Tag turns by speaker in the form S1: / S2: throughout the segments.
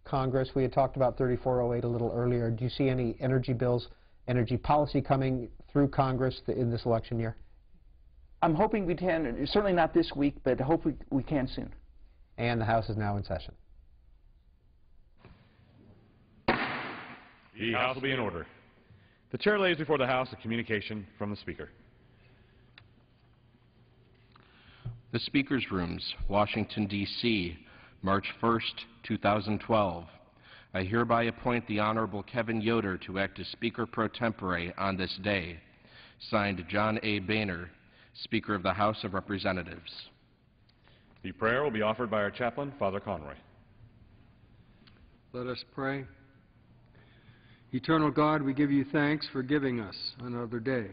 S1: Congress. We had talked about 3408 a little earlier. Do you see any energy bills, energy policy coming through Congress in this election year?
S2: I'm hoping we can, certainly not this week, but hopefully we can soon.
S1: And the House is now in session.
S3: The House will be in order. The Chair lays before the House a communication from the Speaker.
S4: The Speaker's Rooms, Washington, D.C., March 1st, 2012. I hereby appoint the Honorable Kevin Yoder to act as Speaker pro tempore on this day. Signed, John A. Boehner, Speaker of the House of Representatives.
S3: The prayer will be offered by our chaplain, Father Conroy.
S5: Let us pray. Eternal God, we give you thanks for giving us another day.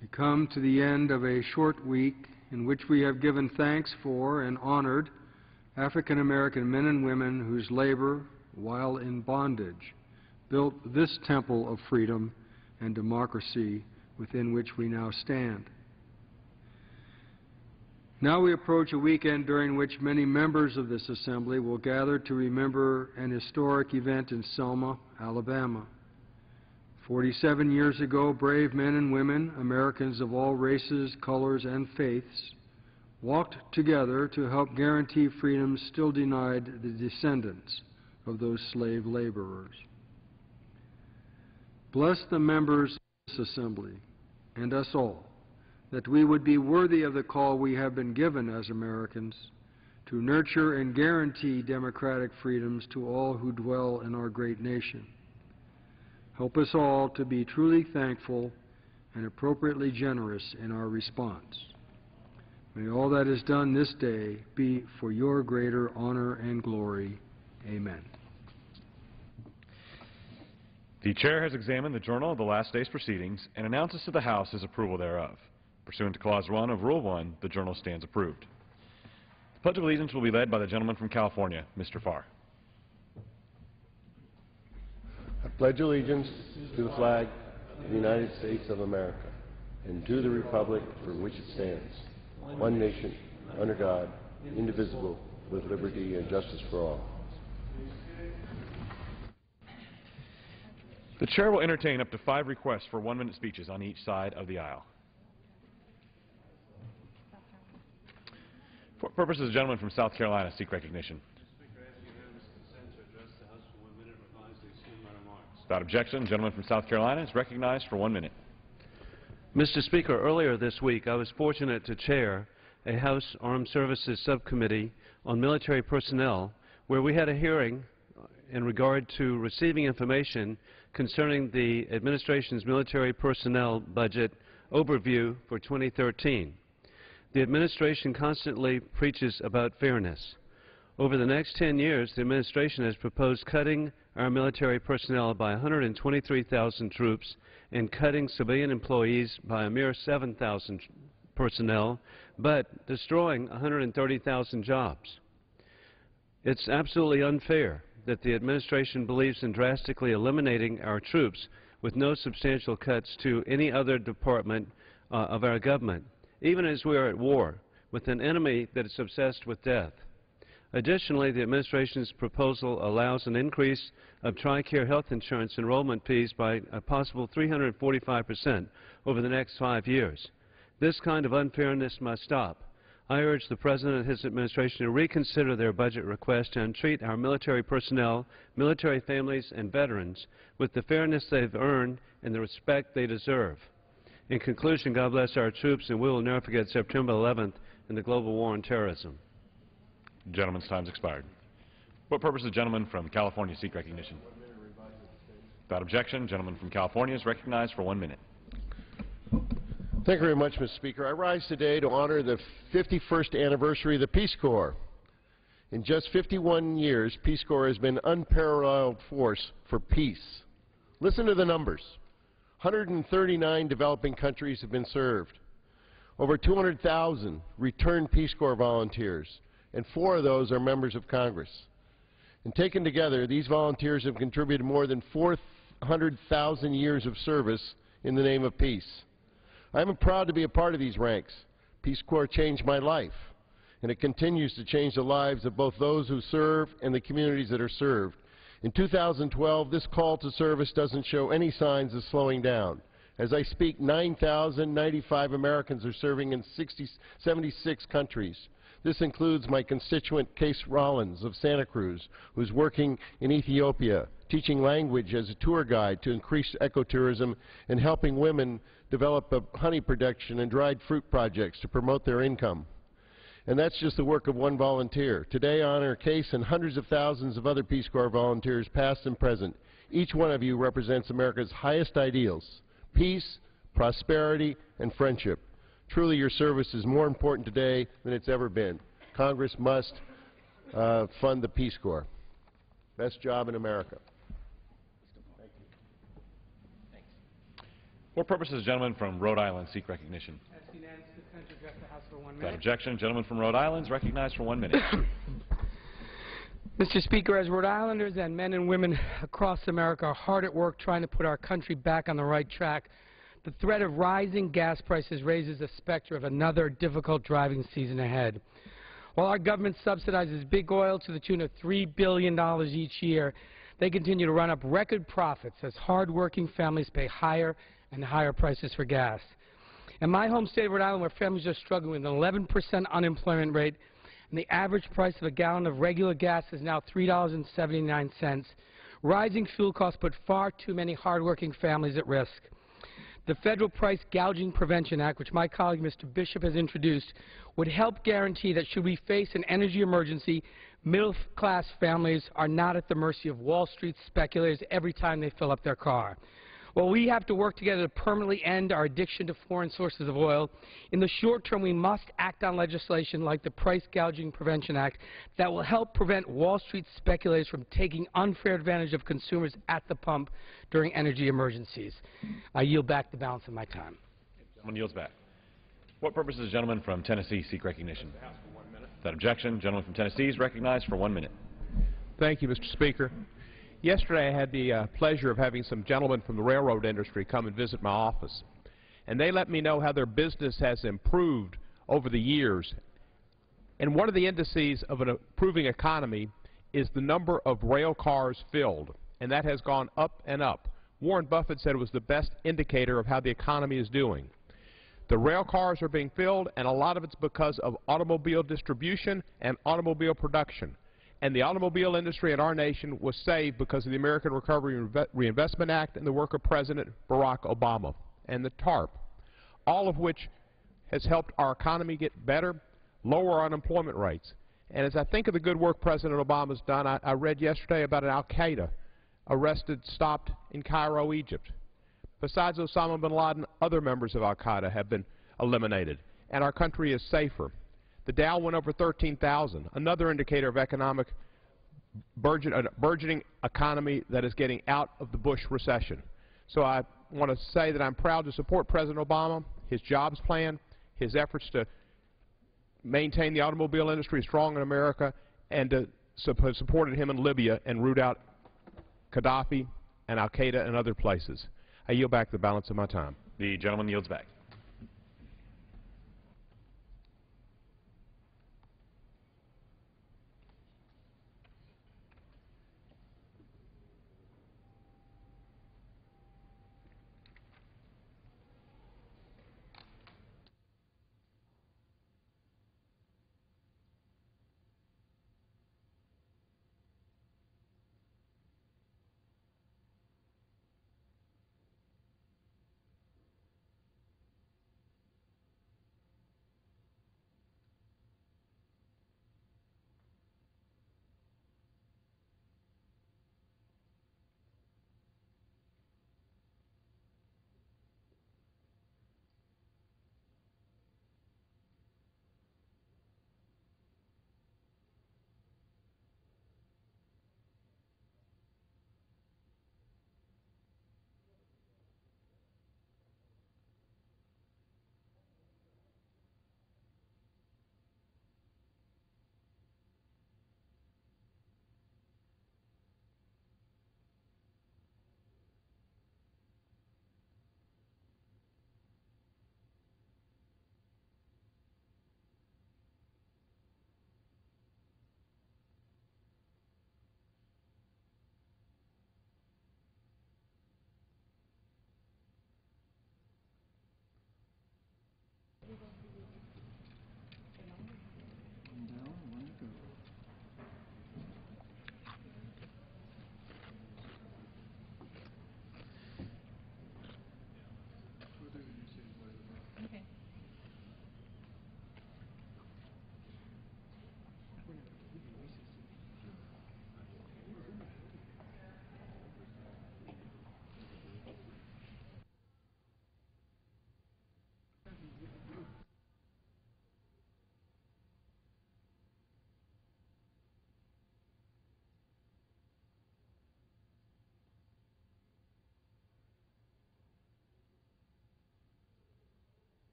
S5: We come to the end of a short week in which we have given thanks for and honored African American men and women whose labor, while in bondage, built this temple of freedom and democracy within which we now stand. Now we approach a weekend during which many members of this assembly will gather to remember an historic event in Selma, Alabama. 47 years ago, brave men and women, Americans of all races, colors, and faiths, walked together to help guarantee freedoms still denied the descendants of those slave laborers. Bless the members of this assembly and us all, that we would be worthy of the call we have been given as Americans to nurture and guarantee democratic freedoms to all who dwell in our great nation. Help us all to be truly thankful and appropriately generous in our response. May all that is done this day be for your greater honor and glory. Amen.
S3: The Chair has examined the journal of the last day's proceedings and announces to the House his approval thereof. Pursuant to Clause 1 of Rule 1, the journal stands approved. The Pledge of Allegiance will be led by the gentleman from California, Mr. Farr.
S6: I pledge allegiance to the flag of the United States of America and to the republic for which it stands, one nation, under God, indivisible, with liberty and justice for all.
S3: The Chair will entertain up to 5 requests for 1-minute speeches on each side of the aisle. For purposes, the gentleman from South Carolina seek recognition.
S7: Speaker, I ask unanimous consent to address the House for 1 minute and revise to extend my remarks.
S3: Without objection, the gentleman from South Carolina is recognized for 1 minute.
S7: Mr. Speaker, earlier this week I was fortunate to chair a House Armed Services Subcommittee on military personnel where we had a hearing in regard to receiving information concerning the administration's military personnel budget overview for 2013. The administration constantly preaches about fairness. Over the next 10 years, the administration has proposed cutting our military personnel by 123,000 troops and cutting civilian employees by a mere 7,000 personnel, but destroying 130,000 jobs. It's absolutely unfair that the administration believes in drastically eliminating our troops with no substantial cuts to any other department of our government, even as we are at war with an enemy that is obsessed with death. Additionally, the administration's proposal allows an increase of TRICARE health insurance enrollment fees by a possible 345% over the next 5 years. This kind of unfairness must stop. I urge the President and his administration to reconsider their budget request and treat our military personnel, military families, and veterans with the fairness they've earned and the respect they deserve. In conclusion, God bless our troops, and we will never forget September 11th and the global war on terrorism.
S3: The gentleman's time's expired. What purpose does the gentleman from California seek recognition? Without objection, the gentleman from California is recognized for 1 minute.
S6: Thank you very much, Mr. Speaker. I rise today to honor the 51st anniversary of the Peace Corps. In just 51 years, Peace Corps has been an unparalleled force for peace. Listen to the numbers. 139 developing countries have been served. Over 200,000 returned Peace Corps volunteers, and 4 of those are members of Congress. And taken together, these volunteers have contributed more than 400,000 years of service in the name of peace. I am proud to be a part of these ranks. Peace Corps changed my life. and it continues to change the lives of both those who serve and the communities that are served. In 2012, this call to service doesn't show any signs of slowing down. As I speak, 9,095 Americans are serving in 76 countries. This includes my constituent Case Rollins of Santa Cruz, who's working in Ethiopia, teaching language as a tour guide to increase ecotourism and helping women develop honey production and dried fruit projects to promote their income. And that's just the work of one volunteer. Today I honor Case and hundreds of thousands of other Peace Corps volunteers, past and present. Each one of you represents America's highest ideals: peace, prosperity, and friendship. Truly, your service is more important today than it's ever been. Congress must fund the Peace Corps. Best job in America. Thank you.
S3: Thanks. What purpose does the gentleman from Rhode Island seek recognition?
S8: As unanimous consent to address the House for 1 minute.
S3: Without objection, gentleman from Rhode Island is recognized for 1 minute.
S8: Mr. Speaker, as Rhode Islanders and men and women across America are hard at work trying to put our country back on the right track, the threat of rising gas prices raises the specter of another difficult driving season ahead. While our government subsidizes big oil to the tune of $3 billion each year, they continue to run up record profits as hard-working families pay higher and higher prices for gas. In my home state of Rhode Island, where families are struggling with an 11% unemployment rate, and the average price of a gallon of regular gas is now $3.79, rising fuel costs put far too many hard-working families at risk. The Federal Price Gouging Prevention Act, which my colleague Mr. Bishop has introduced, would help guarantee that should we face an energy emergency, middle-class families are not at the mercy of Wall Street speculators every time they fill up their car. While we have to work together to permanently end our addiction to foreign sources of oil, in the short term we must act on legislation like the Price Gouging Prevention Act that will help prevent Wall Street speculators from taking unfair advantage of consumers at the pump during energy emergencies. I yield back the balance of my time.
S3: The gentleman yields back. What purpose does the gentleman from Tennessee seek recognition? Without objection, gentleman from Tennessee is recognized for 1 minute.
S9: Thank you, Mr. Speaker. Yesterday I had the pleasure of having some gentlemen from the railroad industry come and visit my office. And they let me know how their business has improved over the years. And one of the indices of an improving economy is the number of rail cars filled. And that has gone up and up. Warren Buffett said it was the best indicator of how the economy is doing. The rail cars are being filled, and a lot of it's because of automobile distribution and automobile production. And the automobile industry in our nation was saved because of the American Recovery and Reinvestment Act and the work of President Barack Obama and the TARP, all of which has helped our economy get better, lower our unemployment rates. And as I think of the good work President Obama's done, I read yesterday about an al-Qaeda arrested, stopped in Cairo, Egypt. Besides Osama bin Laden, other members of al-Qaeda have been eliminated, and our country is safer. The Dow went over 13,000, another indicator of economic burgeoning economy that is getting out of the Bush recession. So I want to say that I'm proud to support President Obama, his jobs plan, his efforts to maintain the automobile industry strong in America, and to supported him in Libya and root out Gaddafi and al-Qaeda and other places. I yield back the balance of my time.
S3: The gentleman yields back.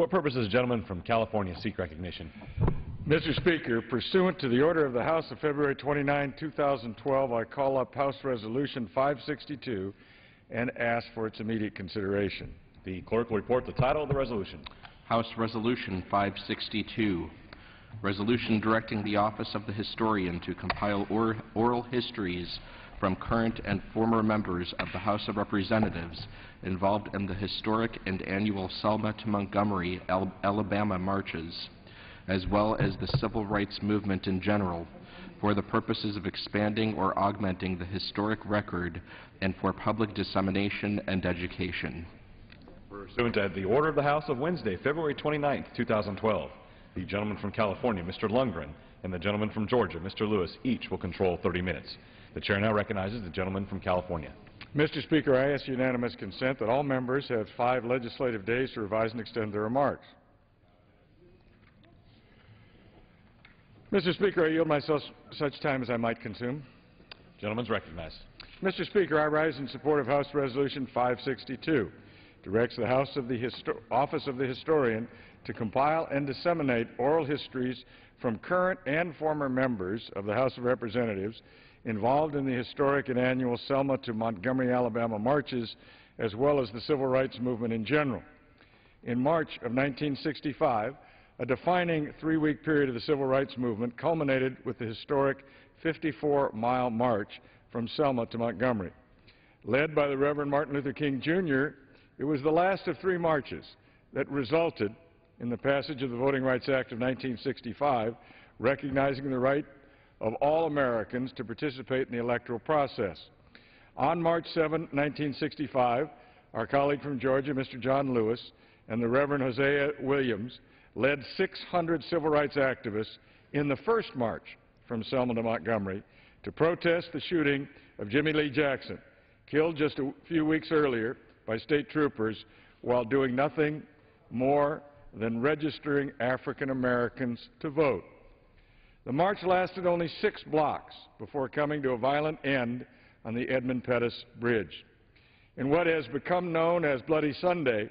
S3: what purpose does the gentleman from California seek recognition?
S10: Mr. Speaker, pursuant to the order of the House of February 29, 2012, I call up House Resolution 562 and ask for its immediate consideration.
S3: The clerk will report the title of the resolution.
S4: House Resolution 562, resolution directing the Office of the Historian to compile oral histories from current and former members of the House of Representatives involved in the historic and annual Selma to Montgomery, Alabama marches, as well as the civil rights movement in general, for the purposes of expanding or augmenting the historic record and for public dissemination and education.
S3: Pursuant to the order of the House of Wednesday, February 29, 2012, the gentleman from California, Mr. Lundgren, and the gentleman from Georgia, Mr. Lewis, each will control 30 minutes. The chair now recognizes the gentleman from California.
S10: Mr. Speaker, I ask unanimous consent that all members have 5 legislative days to revise and extend their remarks. Mr. Speaker, I yield myself such time as I might consume.
S3: Gentleman's recognized.
S10: Mr. Speaker, I rise in support of House Resolution 562. Directs the Office of the Historian to compile and disseminate oral histories from current and former members of the House of Representatives involved in the historic and annual Selma to Montgomery, Alabama marches, as well as the civil rights movement in general. In March of 1965, a defining 3-week period of the civil rights movement culminated with the historic 54-mile march from Selma to Montgomery. Led by the Reverend Martin Luther King, Jr., it was the last of 3 marches that resulted in the passage of the Voting Rights Act of 1965, recognizing the right of all Americans to participate in the electoral process. On March 7, 1965, our colleague from Georgia, Mr. John Lewis, and the Reverend Hosea Williams led 600 civil rights activists in the first march from Selma to Montgomery to protest the shooting of Jimmy Lee Jackson, killed just a few weeks earlier by state troopers while doing nothing more than registering African Americans to vote. The march lasted only 6 blocks before coming to a violent end on the Edmund Pettus Bridge. In what has become known as Bloody Sunday,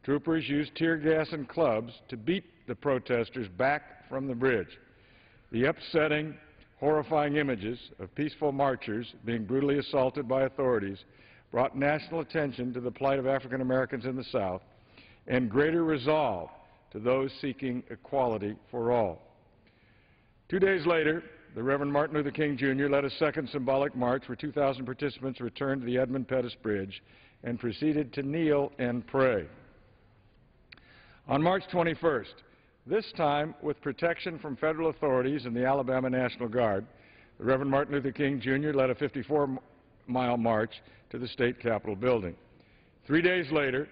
S10: troopers used tear gas and clubs to beat the protesters back from the bridge. The upsetting, horrifying images of peaceful marchers being brutally assaulted by authorities brought national attention to the plight of African Americans in the South and greater resolve to those seeking equality for all. 2 days later, the Reverend Martin Luther King, Jr. led a second symbolic march where 2,000 participants returned to the Edmund Pettus Bridge and proceeded to kneel and pray. On March 21st, this time with protection from federal authorities and the Alabama National Guard, the Reverend Martin Luther King, Jr. led a 54-mile march to the state capitol building. 3 days later,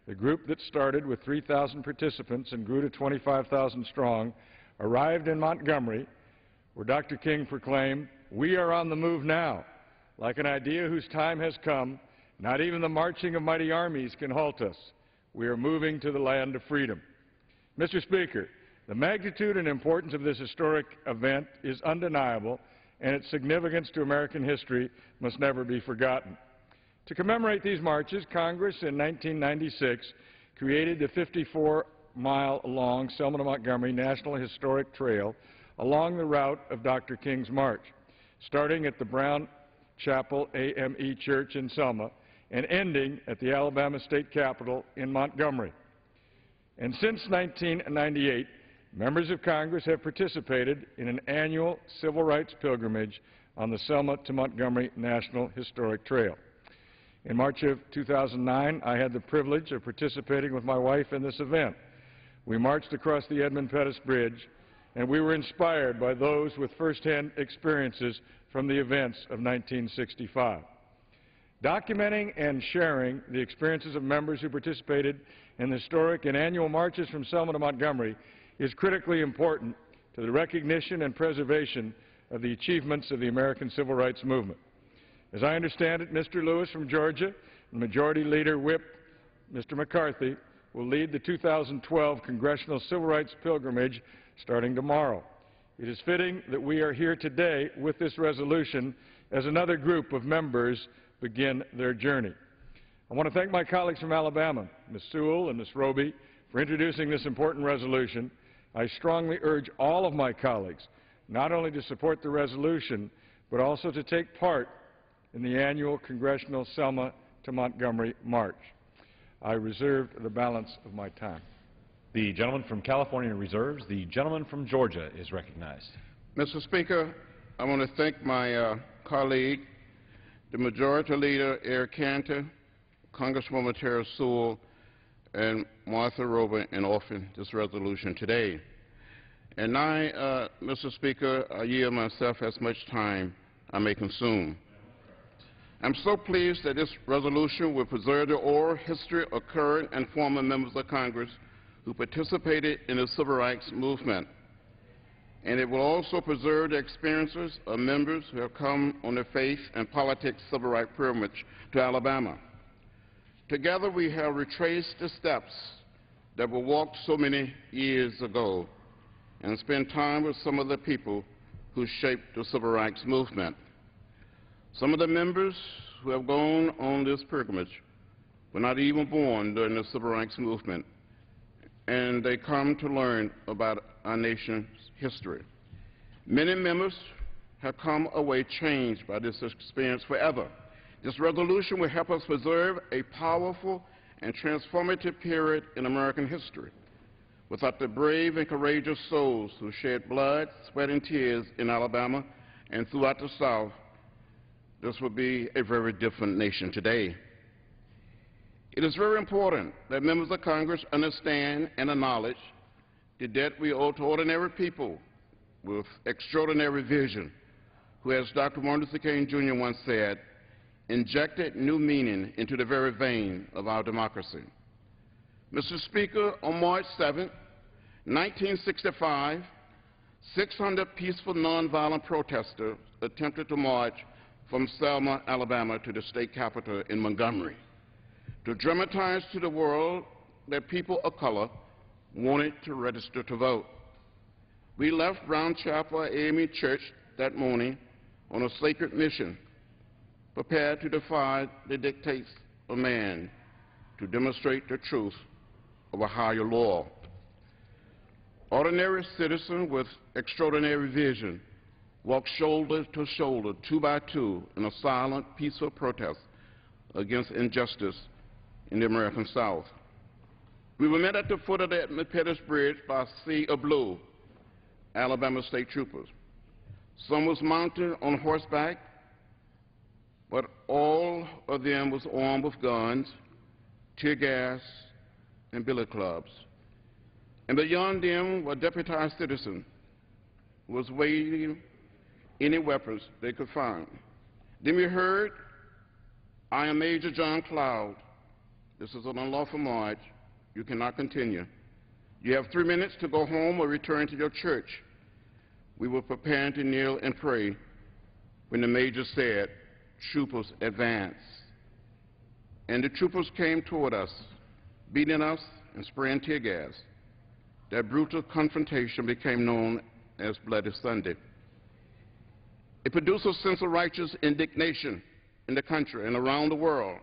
S10: the group that started with 3,000 participants and grew to 25,000 strong arrived in Montgomery, where Dr. King proclaimed, "We are on the move now. Like an idea whose time has come, not even the marching of mighty armies can halt us. We are moving to the land of freedom." Mr. Speaker, the magnitude and importance of this historic event is undeniable, and its significance to American history must never be forgotten. To commemorate these marches, Congress in 1996 created the 54-mile-long Selma to Montgomery National Historic Trail along the route of Dr. King's march, starting at the Brown Chapel AME Church in Selma and ending at the Alabama State Capitol in Montgomery. And since 1998, members of Congress have participated in an annual civil rights pilgrimage on the Selma to Montgomery National Historic Trail. In March of 2009, I had the privilege of participating with my wife in this event. We marched across the Edmund Pettus Bridge, and we were inspired by those with firsthand experiences from the events of 1965. Documenting and sharing the experiences of members who participated in the historic and annual marches from Selma to Montgomery is critically important to the recognition and preservation of the achievements of the American Civil Rights Movement. As I understand it, Mr. Lewis from Georgia and Majority Leader Whip Mr. McCarthy will lead the 2012 Congressional Civil Rights Pilgrimage starting tomorrow. It is fitting that we are here today with this resolution as another group of members begin their journey. I want to thank my colleagues from Alabama, Ms. Sewell and Ms. Roby, for introducing this important resolution. I strongly urge all of my colleagues not only to support the resolution, but also to take part in the annual Congressional Selma to Montgomery March. I reserve the balance of my time.
S3: The gentleman from California reserves. The gentleman from Georgia is recognized.
S11: Mr. Speaker, I want to thank my colleague, the Majority Leader, Eric Cantor, Congresswoman Tara Sewell, and Martha Rober in offering this resolution today. And I, Mr. Speaker, I yield myself as much time I may consume. I'm so pleased that this resolution will preserve the oral history of current and former members of Congress who participated in the civil rights movement. And it will also preserve the experiences of members who have come on the faith and politics civil rights pilgrimage to Alabama. Together we have retraced the steps that were walked so many years ago and spent time with some of the people who shaped the civil rights movement. Some of the members who have gone on this pilgrimage were not even born during the civil rights movement, and they come to learn about our nation's history. Many members have come away changed by this experience forever. This resolution will help us preserve a powerful and transformative period in American history. Without the brave and courageous souls who shed blood, sweat, and tears in Alabama and throughout the South, this would be a very different nation today. It is very important that members of Congress understand and acknowledge the debt we owe to ordinary people with extraordinary vision, who, as Dr. Martin Luther King Jr. once said, injected new meaning into the very vein of our democracy. Mr. Speaker, on March 7, 1965, 600 peaceful nonviolent protesters attempted to march from Selma, Alabama to the state capitol in Montgomery to dramatize to the world that people of color wanted to register to vote. We left Brown Chapel AME Church that morning on a sacred mission, prepared to defy the dictates of man, to demonstrate the truth of a higher law. Ordinary citizens with extraordinary vision walked shoulder to shoulder, two by two, in a silent, peaceful protest against injustice in the American South. We were met at the foot of the Edmund Pettus Bridge by a sea of blue Alabama state troopers. Some was mounted on horseback, but all of them was armed with guns, tear gas, and billy clubs. And beyond them were deputized citizens who was waving any weapons they could find. Then we heard, "I am Major John Cloud. This is an unlawful march. You cannot continue. You have 3 minutes to go home or return to your church." We were preparing to kneel and pray when the major said, "Troopers, advance." And the troopers came toward us, beating us and spraying tear gas. That brutal confrontation became known as Bloody Sunday. It produced a sense of righteous indignation in the country and around the world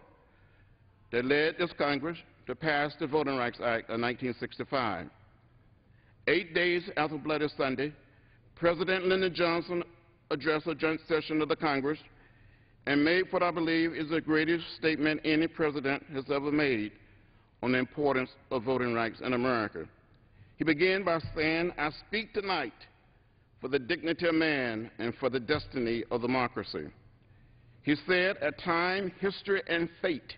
S11: that led this Congress to pass the Voting Rights Act of 1965. 8 days after Bloody Sunday, President Lyndon Johnson addressed a joint session of the Congress and made what I believe is the greatest statement any president has ever made on the importance of voting rights in America. He began by saying, "I speak tonight for the dignity of man and for the destiny of democracy." He said, "At time, history and fate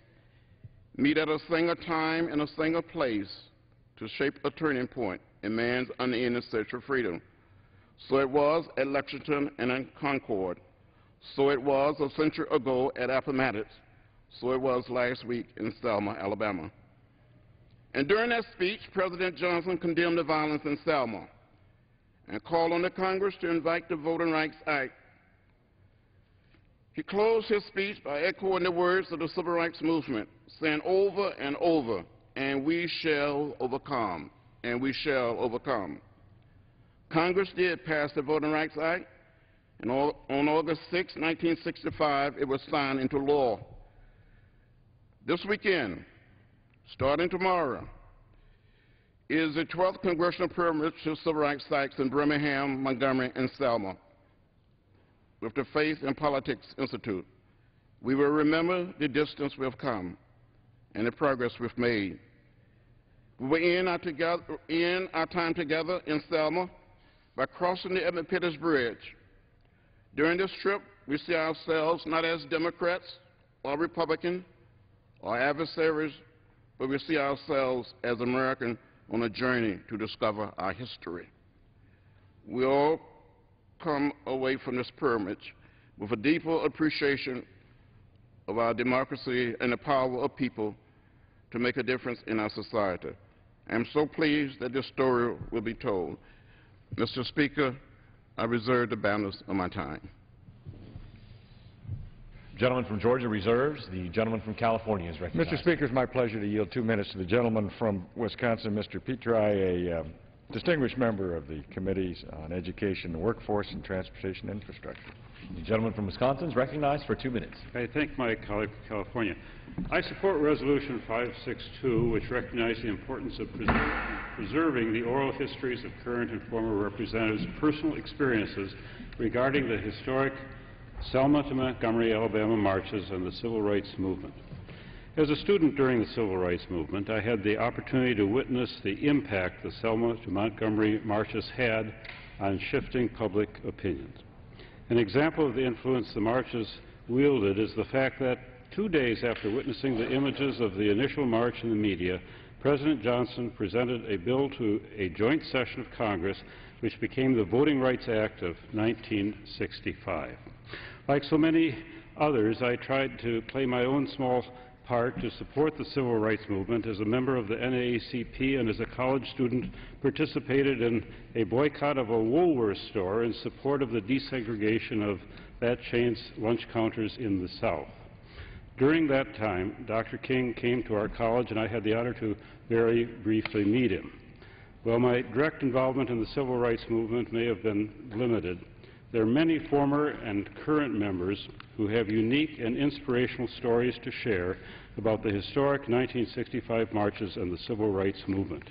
S11: meet at a single time and a single place to shape a turning point in man's unending search for freedom. So it was at Lexington and in Concord. So it was a century ago at Appomattox. So it was last week in Selma, Alabama." And during that speech, President Johnson condemned the violence in Selma and called on the Congress to invite the Voting Rights Act. He closed his speech by echoing the words of the Civil Rights Movement, saying over and over, "And we shall overcome, and we shall overcome." Congress did pass the Voting Rights Act, and on August 6, 1965, it was signed into law. This weekend, starting tomorrow, is the 12th Congressional Pilgrimage to Civil Rights Sites in Birmingham, Montgomery, and Selma with the Faith and Politics Institute. We will remember the distance we have come and the progress we've made. We will end our time together in Selma by crossing the Edmund Pettus Bridge. During this trip, we see ourselves not as Democrats or Republicans or adversaries, but we see ourselves as Americans on a journey to discover our history. We all come away from this pilgrimage with a deeper appreciation of our democracy and the power of people to make a difference in our society. I am so pleased that this story will be told. Mr. Speaker, I reserve the balance of my time.
S3: Gentleman from Georgia reserves. The gentleman from California is recognized.
S10: Mr. Speaker, it's my pleasure to yield 2 minutes to the gentleman from Wisconsin, Mr. Petri, a distinguished member of the Committees on Education, the Workforce, and Transportation Infrastructure.
S3: The gentleman from Wisconsin is recognized for 2 minutes.
S12: I thank my colleague from California. I support Resolution 562, which recognizes the importance of preserving the oral histories of current and former representatives' personal experiences regarding the historic Selma to Montgomery, Alabama marches and the Civil Rights Movement. As a student during the Civil Rights Movement, I had the opportunity to witness the impact the Selma to Montgomery marches had on shifting public opinions. An example of the influence the marches wielded is the fact that 2 days after witnessing the images of the initial march in the media, President Johnson presented a bill to a joint session of Congress which became the Voting Rights Act of 1965. Like so many others, I tried to play my own small part to support the Civil Rights Movement. As a member of the NAACP and as a college student, participated in a boycott of a Woolworths store in support of the desegregation of that chain's lunch counters in the South. During that time, Dr. King came to our college, and I had the honor to very briefly meet him. While my direct involvement in the Civil Rights Movement may have been limited, there are many former and current members who have unique and inspirational stories to share about the historic 1965 marches and the Civil Rights Movement.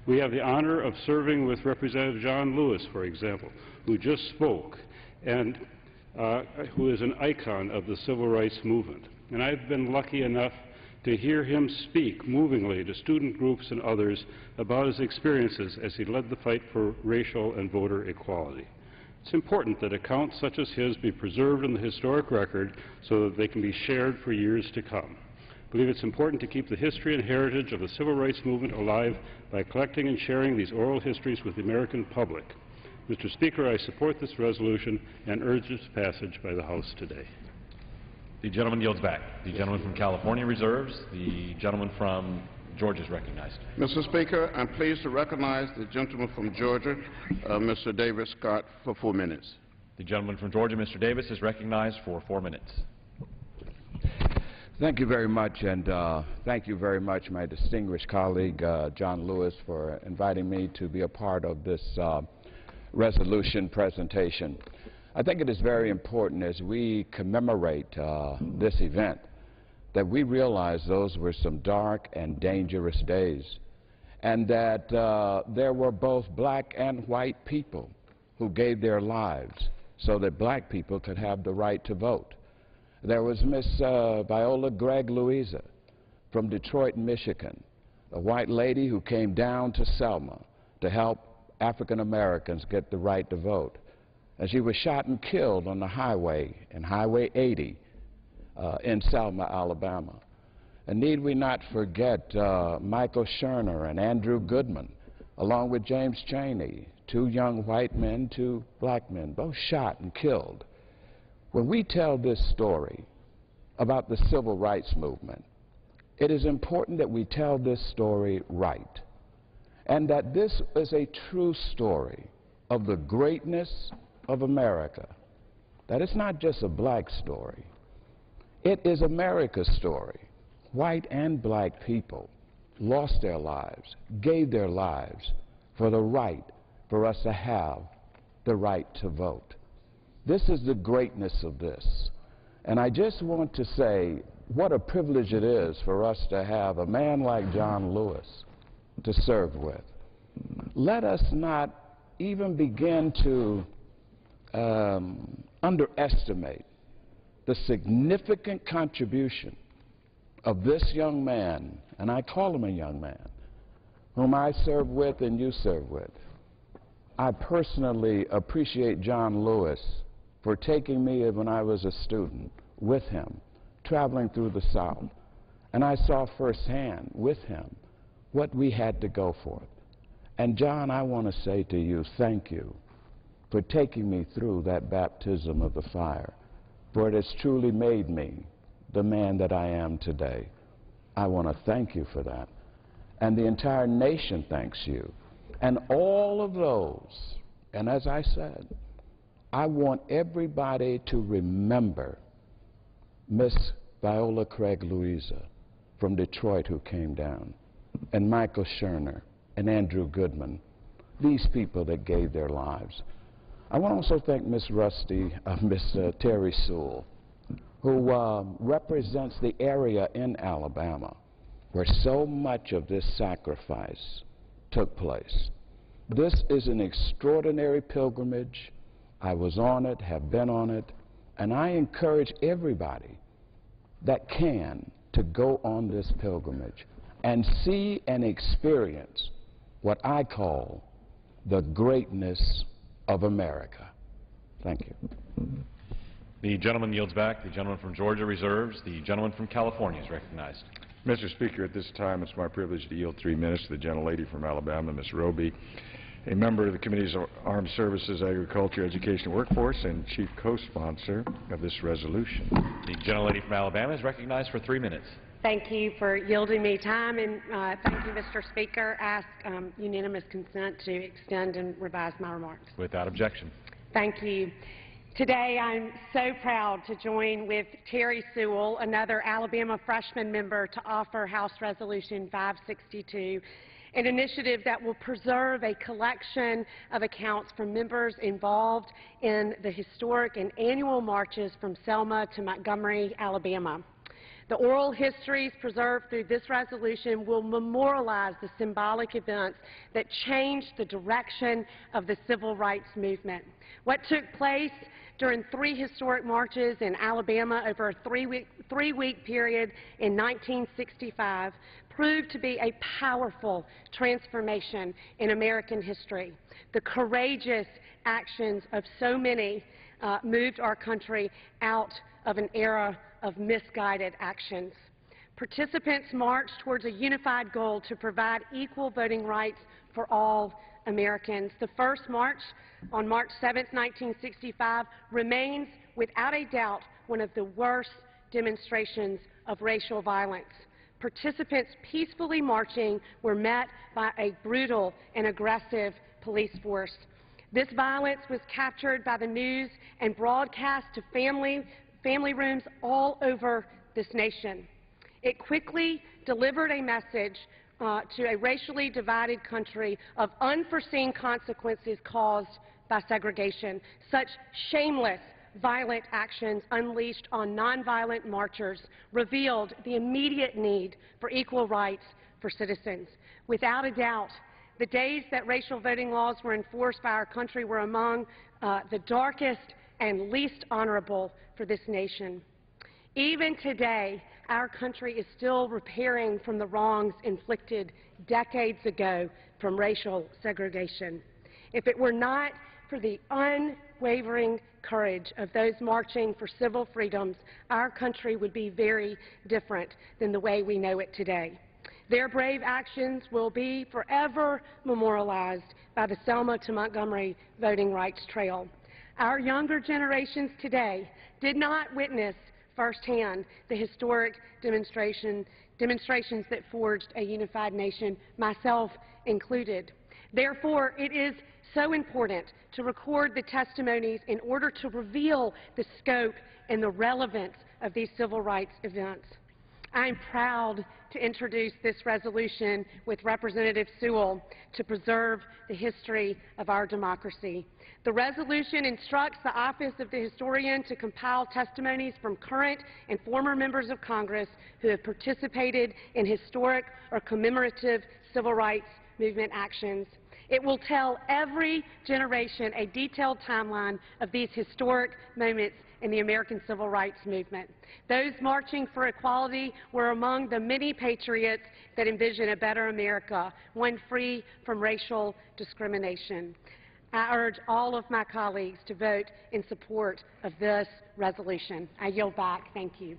S12: We have the honor of serving with Representative John Lewis, for example, who just spoke, and who is an icon of the Civil Rights Movement. And I've been lucky enough to hear him speak movingly to student groups and others about his experiences as he led the fight for racial and voter equality. It's important that accounts such as his be preserved in the historic record so that they can be shared for years to come. I believe it's important to keep the history and heritage of the Civil Rights Movement alive by collecting and sharing these oral histories with the American public. Mr. Speaker, I support this resolution and urge its passage by the House today.
S3: The gentleman yields back. The gentleman from California reserves. The gentleman from Georgia is recognized.
S11: Mr. Speaker, I'm pleased to recognize the gentleman from Georgia, Mr. David Scott, for 4 minutes.
S3: The gentleman from Georgia, Mr. Davis, is recognized for 4 minutes.
S13: Thank you very much, and thank you very much, my distinguished colleague, John Lewis, for inviting me to be a part of this resolution presentation. I think it is very important as we commemorate this event that we realize those were some dark and dangerous days, and that there were both black and white people who gave their lives so that black people could have the right to vote. There was Miss Viola Gregg Louisa from Detroit, Michigan, a white lady who came down to Selma to help African Americans get the right to vote. And she was shot and killed on the highway, in Highway 80, in Selma, Alabama. And need we not forget Michael Sherner and Andrew Goodman, along with James Chaney, 2 young white men, 2 black men, both shot and killed. When we tell this story about the Civil Rights Movement, it is important that we tell this story right, and that this is a true story of the greatness of America. That it's not just a black story. It is America's story. White and black people lost their lives, gave their lives for the right for us to have the right to vote. This is the greatness of this. And I just want to say what a privilege it is for us to have a man like John Lewis to serve with. let us not even begin to underestimate the significant contribution of this young man, and I call him a young man, whom I serve with and you serve with. I personally appreciate John Lewis for taking me when I was a student with him, traveling through the South. And I saw firsthand with him what we had to go for. And John, I want to say to you, thank you for taking me through that baptism of the fire, for it has truly made me the man that I am today. I want to thank you for that. And the entire nation thanks you. And all of those, and as I said, I want everybody to remember Miss Viola Craig Louisa from Detroit who came down, and Michael Sherner, and Andrew Goodman, these people that gave their lives. I want to also thank Miss Terry Sewell, who represents the area in Alabama where so much of this sacrifice took place. This is an extraordinary pilgrimage. I was on it, have been on it, and I encourage everybody that can to go on this pilgrimage and see and experience what I call the greatness of America. Thank you.
S3: The gentleman yields back. The gentleman from Georgia reserves. The gentleman from California is recognized.
S10: Mr. Speaker, at this time it's my privilege to yield 3 minutes to the gentlelady from Alabama, Ms. Roby, a member of the Committee's Armed Services, Agriculture, Education, Workforce, and chief co-sponsor of this resolution.
S3: The gentlelady from Alabama is recognized for 3 minutes.
S14: Thank you for yielding me time, and thank you, Mr. Speaker. I ask unanimous consent to extend and revise my remarks.
S3: Without objection.
S14: Thank you. Today, I'm so proud to join with Terry Sewell, another Alabama freshman member, to offer House Resolution 562, an initiative that will preserve a collection of accounts from members involved in the historic and annual marches from Selma to Montgomery, Alabama. The oral histories preserved through this resolution will memorialize the symbolic events that changed the direction of the civil rights movement. What took place during 3 historic marches in Alabama over a three-week period in 1965 proved to be a powerful transformation in American history. The courageous actions of so many moved our country out of an era of misguided actions. Participants marched towards a unified goal to provide equal voting rights for all Americans. The first march on March 7, 1965 remains without a doubt one of the worst demonstrations of racial violence. Participants peacefully marching were met by a brutal and aggressive police force. This violence was captured by the news and broadcast to family rooms all over this nation. It quickly delivered a message to a racially divided country of unforeseen consequences caused by segregation. Such shameless, violent actions unleashed on nonviolent marchers revealed the immediate need for equal rights for citizens. Without a doubt, the days that racial voting laws were enforced by our country were among the darkest and least honorable for this nation. Even today, our country is still repairing from the wrongs inflicted decades ago from racial segregation. If it were not for the unwavering courage of those marching for civil freedoms, our country would be very different than the way we know it today. Their brave actions will be forever memorialized by the Selma to Montgomery Voting Rights Trail. Our younger generations today did not witness firsthand the historic demonstrations that forged a unified nation, myself included. Therefore, it is so important to record the testimonies in order to reveal the scope and the relevance of these civil rights events. I am proud to introduce this resolution with Representative Sewell to preserve the history of our democracy. The resolution instructs the Office of the Historian to compile testimonies from current and former members of Congress who have participated in historic or commemorative civil rights movement actions. It will tell every generation a detailed timeline of these historic moments in the American Civil Rights Movement. Those marching for equality were among the many patriots that envision a better America, one free from racial discrimination. I urge all of my colleagues to vote in support of this resolution. I yield back. Thank you.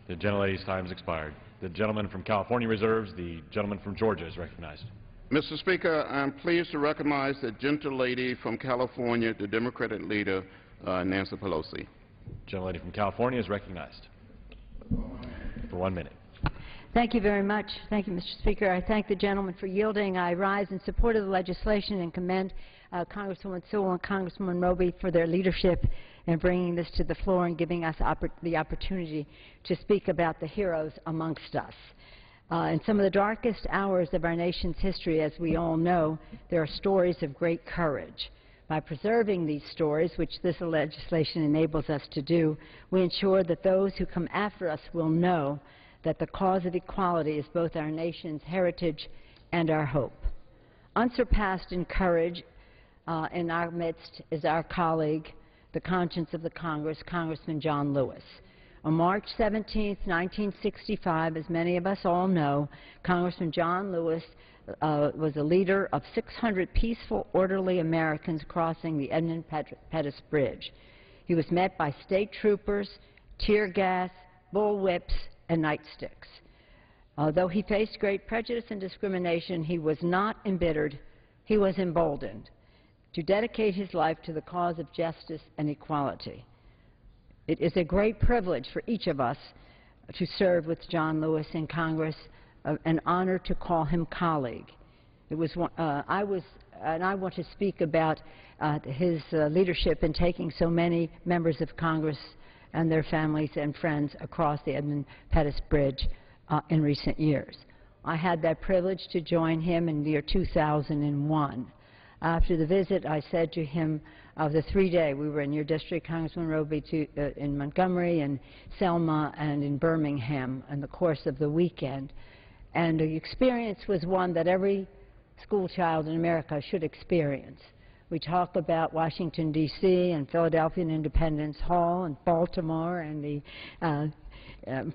S3: The gentlelady's time has expired. The gentleman from California reserves. The gentleman from Georgia is recognized.
S11: Mr. Speaker, I'm pleased to recognize the gentlelady from California, the Democratic leader, Nancy Pelosi.
S3: Gentlelady from California is recognized for 1 minute.
S15: Thank you very much. Thank you, Mr. Speaker. I thank the gentleman for yielding. I rise in support of the legislation and commend Congresswoman Sewell and Congresswoman Roby for their leadership in bringing this to the floor and giving us the opportunity to speak about the heroes amongst us. In some of the darkest hours of our nation's history, as we all know, there are stories of great courage. By preserving these stories, which this legislation enables us to do, we ensure that those who come after us will know that the cause of equality is both our nation's heritage and our hope. Unsurpassed in courage in our midst is our colleague, the conscience of the Congress, Congressman John Lewis. On March 17, 1965, as many of us all know, Congressman John Lewis was a leader of 600 peaceful, orderly Americans crossing the Edmund Pettus Bridge. He was met by state troopers, tear gas, bull whips, and nightsticks. Although he faced great prejudice and discrimination, he was not embittered. He was emboldened to dedicate his life to the cause of justice and equality. It is a great privilege for each of us to serve with John Lewis in Congress, an honor to call him colleague. It was I want to speak about his leadership in taking so many members of Congress and their families and friends across the Edmund Pettus Bridge in recent years. I had that privilege to join him in the year 2001. After the visit, I said to him, of the 3-day, we were in your district, Congressman Roby, in Montgomery and Selma and in Birmingham in the course of the weekend. And the experience was one that every school child in America should experience. We talk about Washington, D.C. and Philadelphia and Independence Hall and Baltimore and the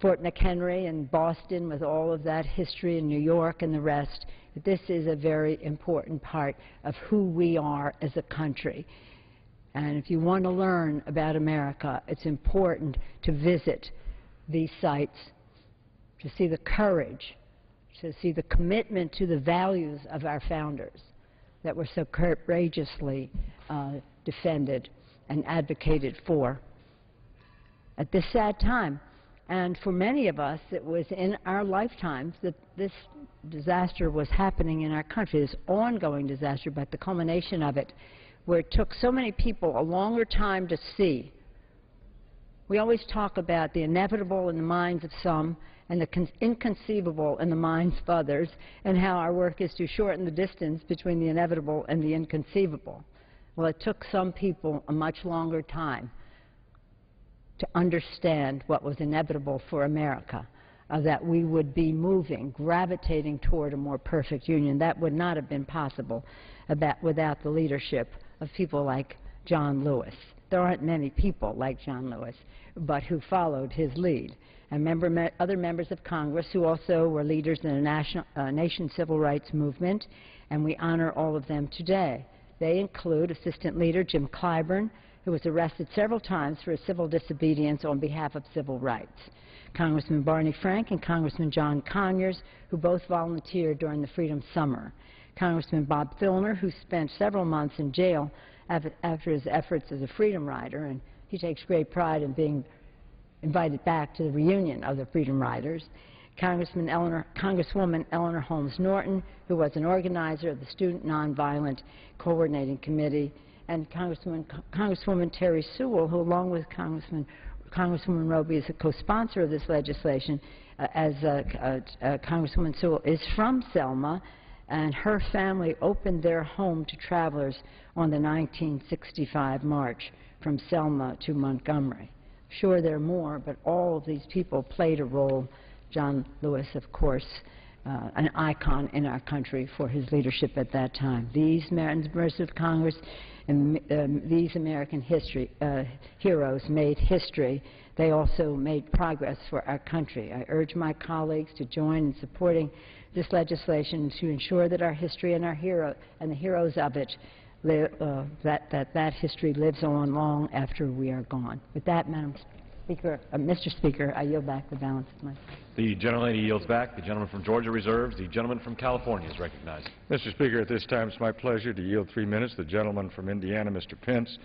S15: Fort McHenry and Boston with all of that history and New York and the rest. This is a very important part of who we are as a country. And if you want to learn about America, it's important to visit these sites, to see the courage, to see the commitment to the values of our founders that were so courageously defended and advocated for at this sad time. And for many of us, it was in our lifetimes that this disaster was happening in our country, this ongoing disaster, but the culmination of it, where it took so many people a longer time to see. We always talk about the inevitable in the minds of some and the inconceivable in the minds of others, and how our work is to shorten the distance between the inevitable and the inconceivable. Well, it took some people a much longer time to understand what was inevitable for America, that we would be moving, gravitating toward a more perfect union. That would not have been possible without the leadership of people like John Lewis. There aren't many people like John Lewis, but who followed his lead. And other members of Congress who also were leaders in the nation's civil rights movement, and we honor all of them today. They include Assistant Leader Jim Clyburn, who was arrested several times for civil disobedience on behalf of civil rights. Congressman Barney Frank and Congressman John Conyers, who both volunteered during the Freedom Summer. Congressman Bob Filner, who spent several months in jail after his efforts as a freedom rider, and he takes great pride in being invited back to the reunion of the Freedom Riders. Congresswoman Eleanor Holmes Norton, who was an organizer of the Student Nonviolent Coordinating Committee, and Congresswoman Terry Sewell, who along with Congresswoman Roby is a co-sponsor of this legislation, as Congresswoman Sewell is from Selma, and her family opened their home to travelers on the 1965 march from Selma to Montgomery. Sure, there are more, but all of these people played a role. John Lewis, of course, an icon in our country for his leadership at that time. These members of Congress and these American heroes made history. They also made progress for our country. I urge my colleagues to join in supporting this legislation to ensure that our history and the heroes of it that history lives on long after we are gone. With that, Mr. Speaker, I yield back the balance of my time.
S3: The gentlelady yields back. The gentleman from Georgia reserves. The gentleman from California is recognized.
S10: Mr. Speaker, at this time it's my pleasure to yield 3 minutes. The gentleman from Indiana, Mr. Pence,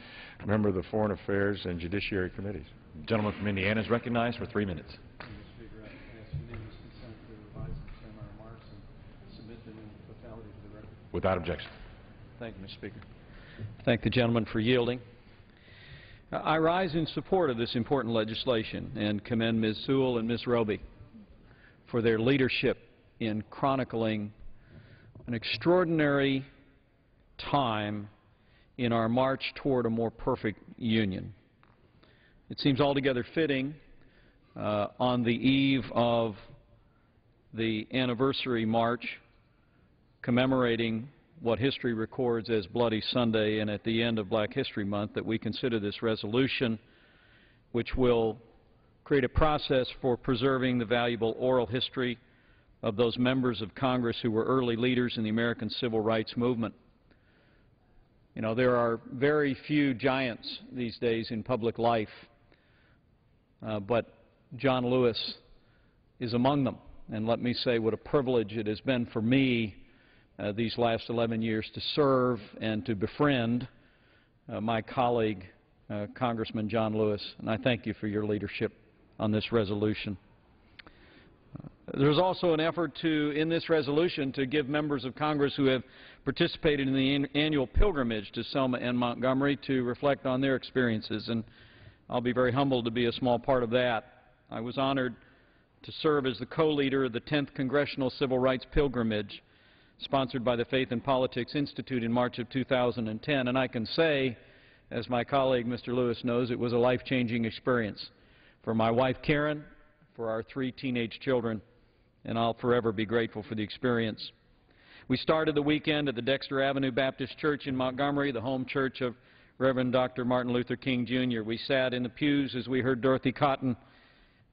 S10: member of the Foreign Affairs and Judiciary Committees.
S3: The gentleman from Indiana is recognized for 3 minutes.
S16: Mr. Speaker, I ask unanimous consent to revise and share my remarks and submit them in totality to the record.
S3: Without objection.
S17: Thank you, Mr. Speaker. Thank the gentleman for yielding. I rise in support of this important legislation and commend Ms. Sewell and Ms. Roby for their leadership in chronicling an extraordinary time in our march toward a more perfect union. It seems altogether fitting on the eve of the anniversary march commemorating what history records as Bloody Sunday and at the end of Black History Month that we consider this resolution, which will create a process for preserving the valuable oral history of those members of Congress who were early leaders in the American Civil Rights Movement. You know, there are very few giants these days in public life, but John Lewis is among them. And let me say what a privilege it has been for me these last 11 years to serve and to befriend my colleague, Congressman John Lewis, and I thank you for your leadership on this resolution. There's also an effort in this resolution to give members of Congress who have participated in the annual pilgrimage to Selma and Montgomery to reflect on their experiences, and I'll be very humbled to be a small part of that. I was honored to serve as the co-leader of the 10th Congressional Civil Rights Pilgrimage, sponsored by the Faith and Politics Institute in March of 2010, and I can say, as my colleague Mr. Lewis knows, it was a life-changing experience for my wife Karen, for our 3 teenage children, and I'll forever be grateful for the experience. We started the weekend at the Dexter Avenue Baptist Church in Montgomery, the home church of Reverend Dr. Martin Luther King, Jr. We sat in the pews as we heard Dorothy Cotton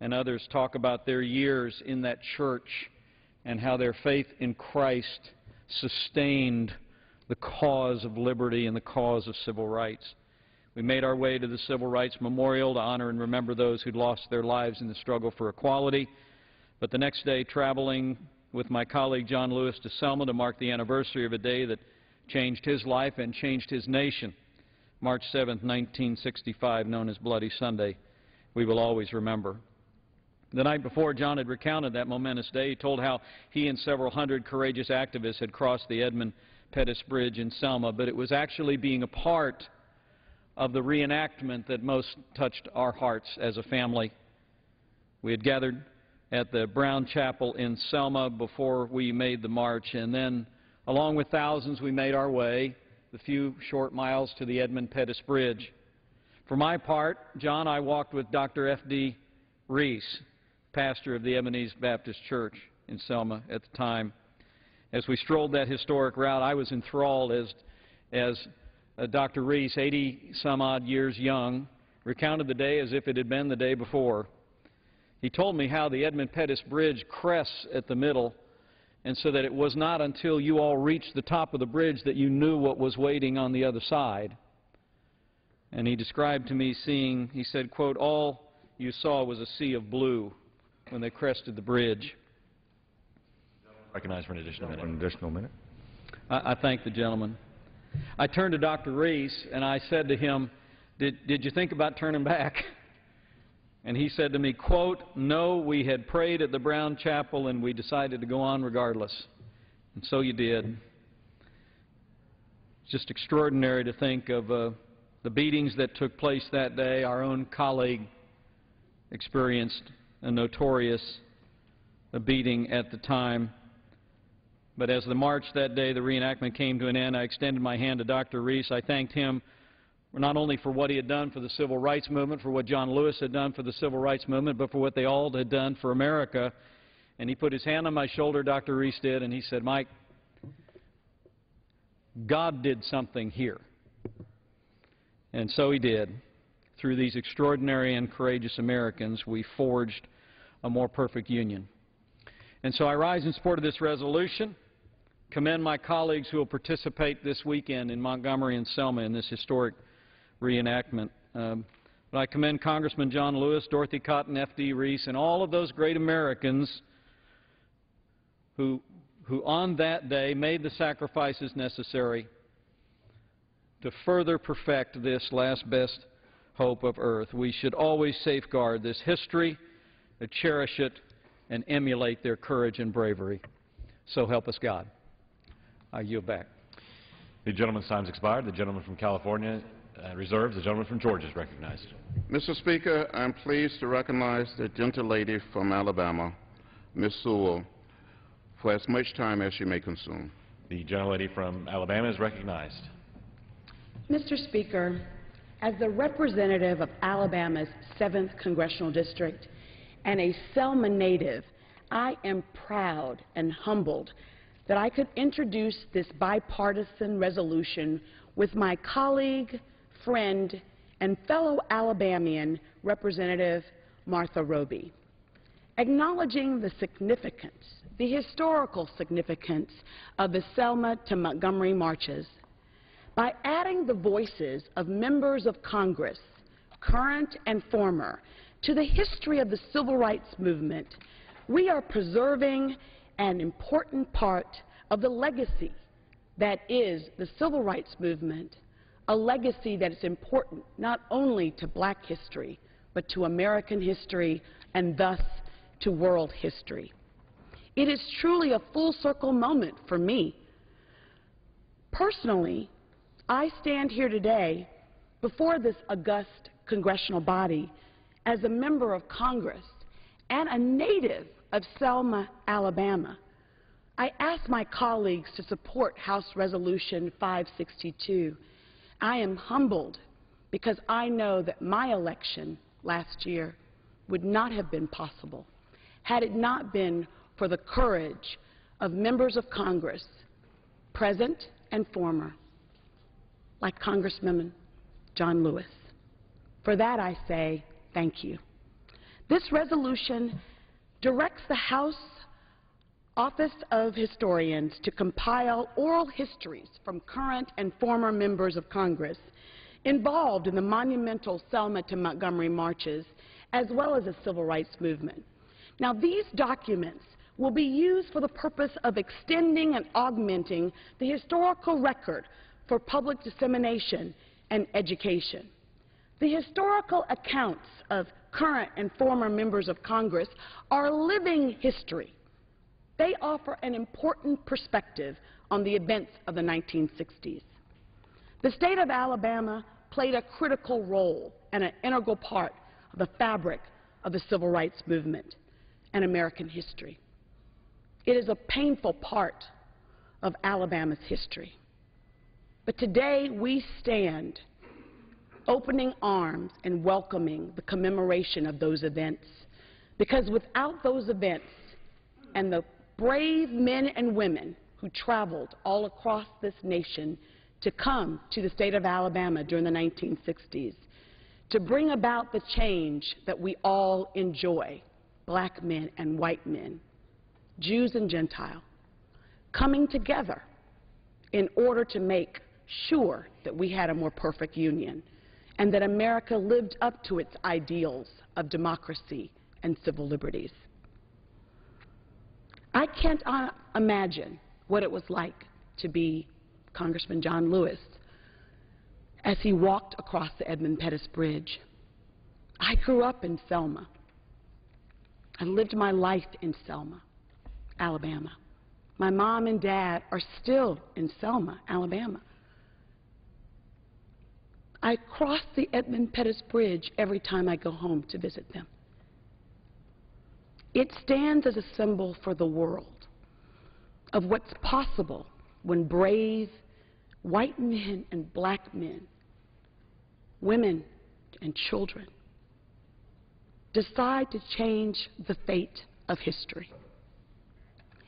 S17: and others talk about their years in that church and how their faith in Christ sustained the cause of liberty and the cause of civil rights. We made our way to the Civil Rights Memorial to honor and remember those who'd lost their lives in the struggle for equality. But the next day, traveling with my colleague John Lewis to Selma to mark the anniversary of a day that changed his life and changed his nation, March 7, 1965, known as Bloody Sunday, we will always remember. The night before John had recounted that momentous day, he told how he and several hundred courageous activists had crossed the Edmund Pettus Bridge in Selma, but it was actually being a part of the reenactment that most touched our hearts as a family. We had gathered at the Brown Chapel in Selma before we made the march, and then, along with thousands, we made our way the few short miles to the Edmund Pettus Bridge. For my part, John, I walked with Dr. F.D. Reese, pastor of the Ebenezer Baptist Church in Selma at the time. As we strolled that historic route, I was enthralled as Dr. Reese, 80-some-odd years young, recounted the day as if it had been the day before. He told me how the Edmund Pettus Bridge crests at the middle, and so that it was not until you all reached the top of the bridge that you knew what was waiting on the other side. And he described to me seeing, he said, quote, all you saw was a sea of blue when they crested the bridge.
S3: Recognized for an additional minute.
S10: An additional minute.
S17: I thank the gentleman. I turned to Dr. Reese and I said to him, did you think about turning back? And he said to me, quote, no, we had prayed at the Brown Chapel and we decided to go on regardless. And so you did. It's just extraordinary to think of the beatings that took place that day. Our own colleague experienced a notorious beating at the time. But as the march that day, the reenactment came to an end, I extended my hand to Dr. Reese. I thanked him not only for what he had done for the Civil Rights Movement, for what John Lewis had done for the Civil Rights Movement, but for what they all had done for America. And he put his hand on my shoulder, Dr. Reese did, and he said, Mike, God did something here. And so he did. Through these extraordinary and courageous Americans, we forged a more perfect union. And so I rise in support of this resolution, commend my colleagues who will participate this weekend in Montgomery and Selma in this historic reenactment. But I commend Congressman John Lewis, Dorothy Cotton, F.D. Reese, and all of those great Americans who on that day made the sacrifices necessary to further perfect this last best hope of earth. We should always safeguard this history, cherish it, and emulate their courage and bravery. So help us God. I yield back.
S3: The gentleman's time's expired. The gentleman from California reserves. The gentleman from Georgia is recognized.
S11: Mr. Speaker, I'm pleased to recognize the gentlelady from Alabama, Ms. Sewell, for as much time as she may consume.
S3: The gentlelady from Alabama is recognized.
S18: Mr. Speaker, as the representative of Alabama's 7th Congressional District and a Selma native, I am proud and humbled that I could introduce this bipartisan resolution with my colleague, friend, and fellow Alabamian, Representative Martha Roby, acknowledging the significance, the historical significance of the Selma to Montgomery marches. By adding the voices of members of Congress, current and former, to the history of the civil rights movement, we are preserving an important part of the legacy that is the civil rights movement, a legacy that is important not only to black history, but to American history and thus to world history. It is truly a full circle moment for me. Personally, I stand here today before this august congressional body as a member of Congress and a native of Selma, Alabama. I ask my colleagues to support House Resolution 562. I am humbled because I know that my election last year would not have been possible had it not been for the courage of members of Congress, present and former, like Congressman John Lewis. For that I say thank you. This resolution directs the House Office of Historians to compile oral histories from current and former members of Congress involved in the monumental Selma to Montgomery marches, as well as the civil rights movement. Now, these documents will be used for the purpose of extending and augmenting the historical record for public dissemination and education. The historical accounts of current and former members of Congress are living history. They offer an important perspective on the events of the 1960s. The state of Alabama played a critical role and an integral part of the fabric of the civil rights movement and American history. It is a painful part of Alabama's history. But today we stand opening arms and welcoming the commemoration of those events, because without those events and the brave men and women who traveled all across this nation to come to the state of Alabama during the 1960s to bring about the change that we all enjoy, black men and white men, Jews and Gentiles, coming together in order to make sure that we had a more perfect union and that America lived up to its ideals of democracy and civil liberties. I can't imagine what it was like to be Congressman John Lewis as he walked across the Edmund Pettus Bridge. I grew up in Selma. I lived my life in Selma, Alabama. My mom and dad are still in Selma, Alabama. I cross the Edmund Pettus Bridge every time I go home to visit them. It stands as a symbol for the world of what's possible when brave white men and black men, women and children decide to change the fate of history.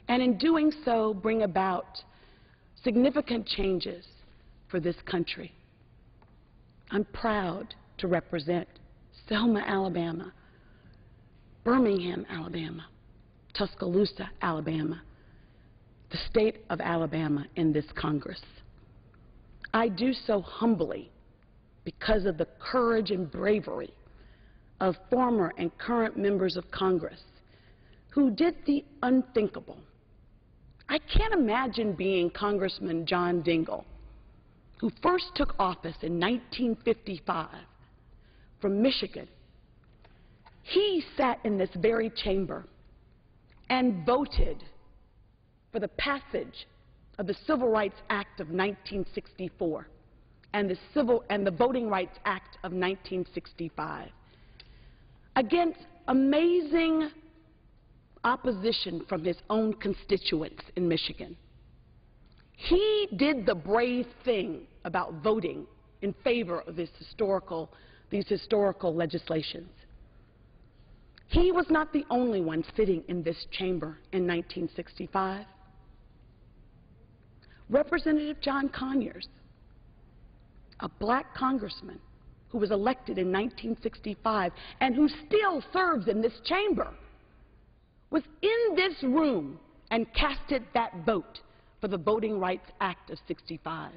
S18: and in doing so bring about significant changes for this country. I'm proud to represent Selma, Alabama, Birmingham, Alabama, Tuscaloosa, Alabama, the state of Alabama in this Congress. I do so humbly because of the courage and bravery of former and current members of Congress who did the unthinkable. I can't imagine being Congressman John Dingell, who first took office in 1955 from Michigan. He sat in this very chamber and voted for the passage of the Civil Rights Act of 1964 and the Voting Rights Act of 1965 against amazing opposition from his own constituents in Michigan. He did the brave thing about voting in favor of these historical legislations. He was not the only one sitting in this chamber in 1965. Representative John Conyers, a black congressman who was elected in 1965 and who still serves in this chamber, was in this room and casted that vote for the Voting Rights Act of 65.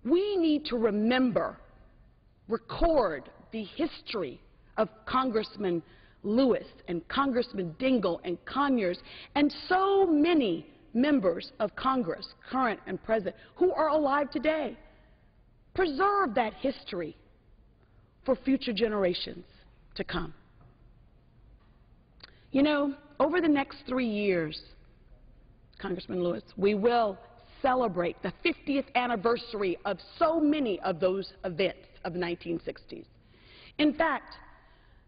S18: We need to remember, record the history of Congressman Lewis and Congressman Dingell and Conyers and so many members of Congress, current and present, who are alive today. Preserve that history for future generations to come. You know, over the next 3 years, Congressman Lewis, we will celebrate the 50th anniversary of so many of those events of the 1960s. In fact,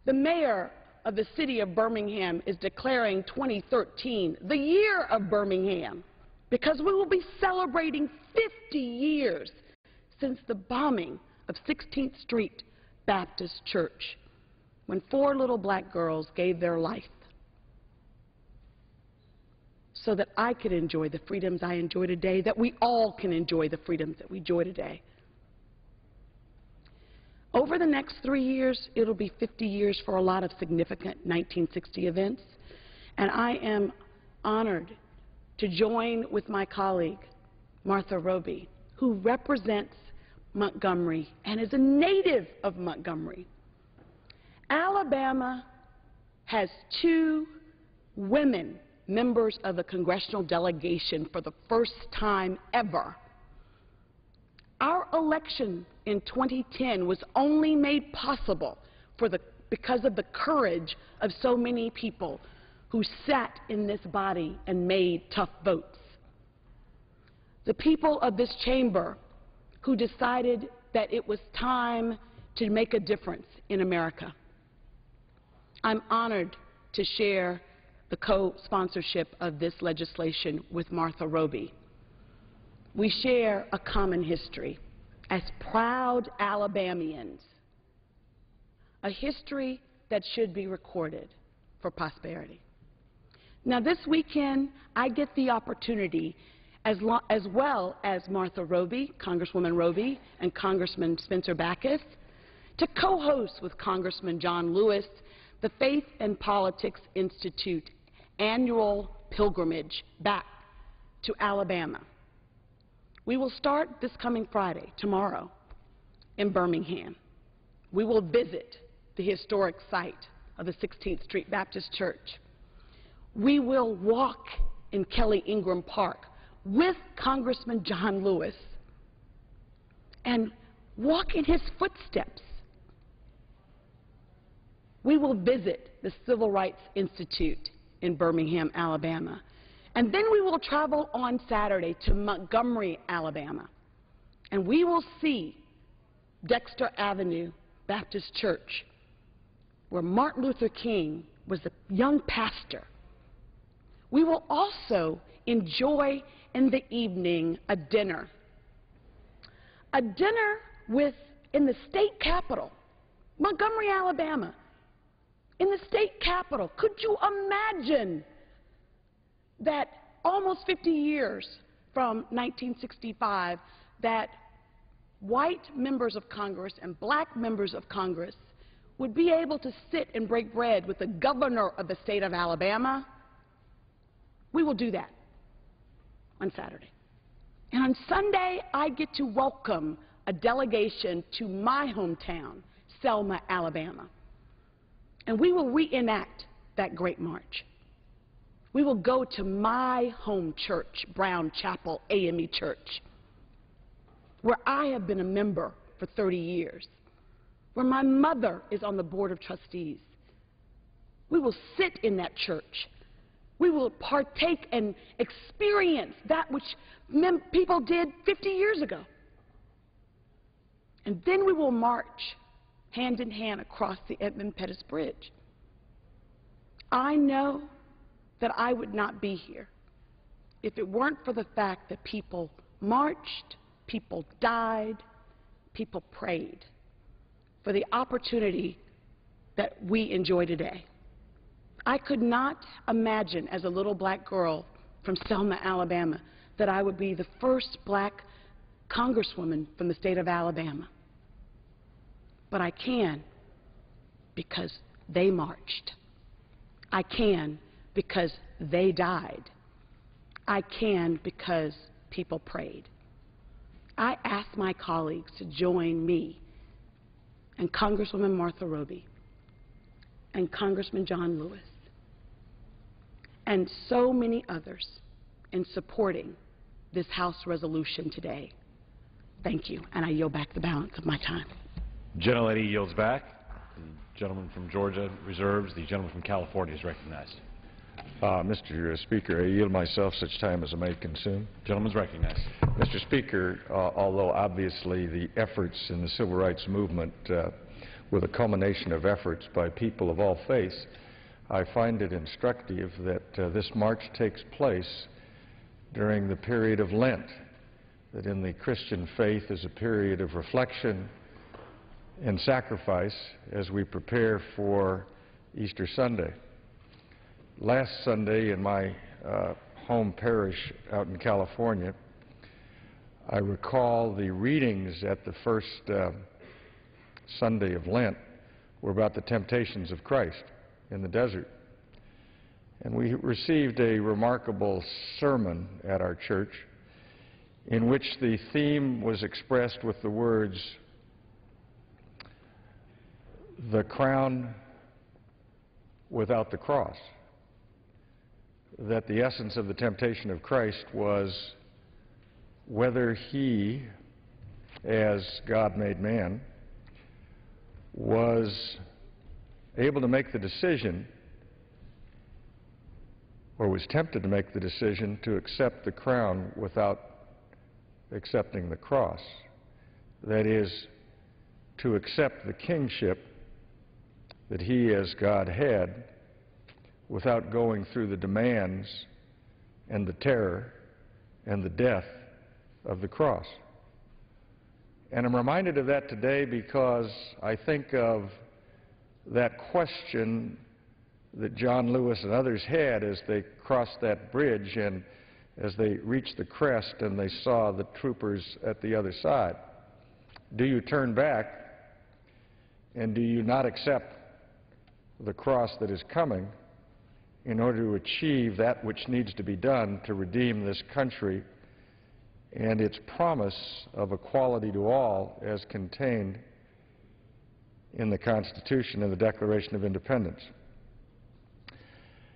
S18: the mayor of the city of Birmingham is declaring 2013 the year of Birmingham because we will be celebrating 50 years since the bombing of 16th Street Baptist Church, when 4 little black girls gave their life so that I could enjoy the freedoms I enjoy today, that we all can enjoy the freedoms that we enjoy today. Over the next 3 years, it'll be 50 years for a lot of significant 1960 events, and I am honored to join with my colleague, Martha Roby, who represents Montgomery and is a native of Montgomery. Alabama has 2 women members of the congressional delegation for the first time ever. Our election in 2010 was only made possible because of the courage of so many people who sat in this body and made tough votes. The people of this chamber who decided that it was time to make a difference in America. I'm honored to share the co-sponsorship of this legislation with Martha Roby. We share a common history as proud Alabamians, a history that should be recorded for posterity. Now this weekend, I get the opportunity, as well as Martha Roby, Congresswoman Roby, and Congressman Spencer Backus, to co-host with Congressman John Lewis the Faith and Politics Institute annual pilgrimage back to Alabama. We will start this coming Friday, tomorrow, in Birmingham. We will visit the historic site of the 16th Street Baptist Church. We will walk in Kelly Ingram Park with Congressman John Lewis and walk in his footsteps. We will visit the Civil Rights Institute in Birmingham, Alabama. And then we will travel on Saturday to Montgomery, Alabama. And we will see Dexter Avenue Baptist Church, where Martin Luther King was a young pastor. We will also enjoy in the evening a dinner in the state capitol, Montgomery, Alabama. In the state capitol, could you imagine that almost 50 years from 1965, that white members of Congress and black members of Congress would be able to sit and break bread with the governor of the state of Alabama, we will do that on Saturday. And on Sunday, I get to welcome a delegation to my hometown, Selma, Alabama. And we will reenact that great march. We will go to my home church, Brown Chapel AME Church, where I have been a member for 30 years, where my mother is on the board of trustees. We will sit in that church. We will partake and experience that which people did 50 years ago. And then we will march hand in hand across the Edmund Pettus Bridge. I know that I would not be here if it weren't for the fact that people marched, people died, people prayed for the opportunity that we enjoy today. I could not imagine as a little black girl from Selma, Alabama, that I would be the first black congresswoman from the state of Alabama. But I can because they marched. I can because they died. I can because people prayed. I ask my colleagues to join me and Congresswoman Martha Roby and Congressman John Lewis and so many others in supporting this House resolution today. Thank you, and I yield back the balance of my time.
S3: Gentlelady yields back. The gentleman from Georgia reserves. The gentleman from California is recognized.
S10: Mr. Speaker, I yield myself such time as I may consume.
S3: Gentleman is recognized.
S10: Mr. Speaker, although obviously the efforts in the civil rights movement were the culmination of efforts by people of all faiths, I find it instructive that this march takes place during the period of Lent, that in the Christian faith is a period of reflection and sacrifice as we prepare for Easter Sunday. Last Sunday in my home parish out in California, I recall the readings at the first Sunday of Lent were about the temptations of Christ in the desert. And we received a remarkable sermon at our church in which the theme was expressed with the words, "The crown without the cross." That the essence of the temptation of Christ was whether he, as God made man, was able to make the decision or was tempted to make the decision to accept the crown without accepting the cross. That is, to accept the kingship that he as God had without going through the demands and the terror and the death of the cross. And I'm reminded of that today because I think of that question that John Lewis and others had as they crossed that bridge and as they reached the crest and they saw the troopers at the other side. Do you turn back and do you not accept the cross that is coming in order to achieve that which needs to be done to redeem this country and its promise of equality to all as contained in the Constitution and the Declaration of Independence?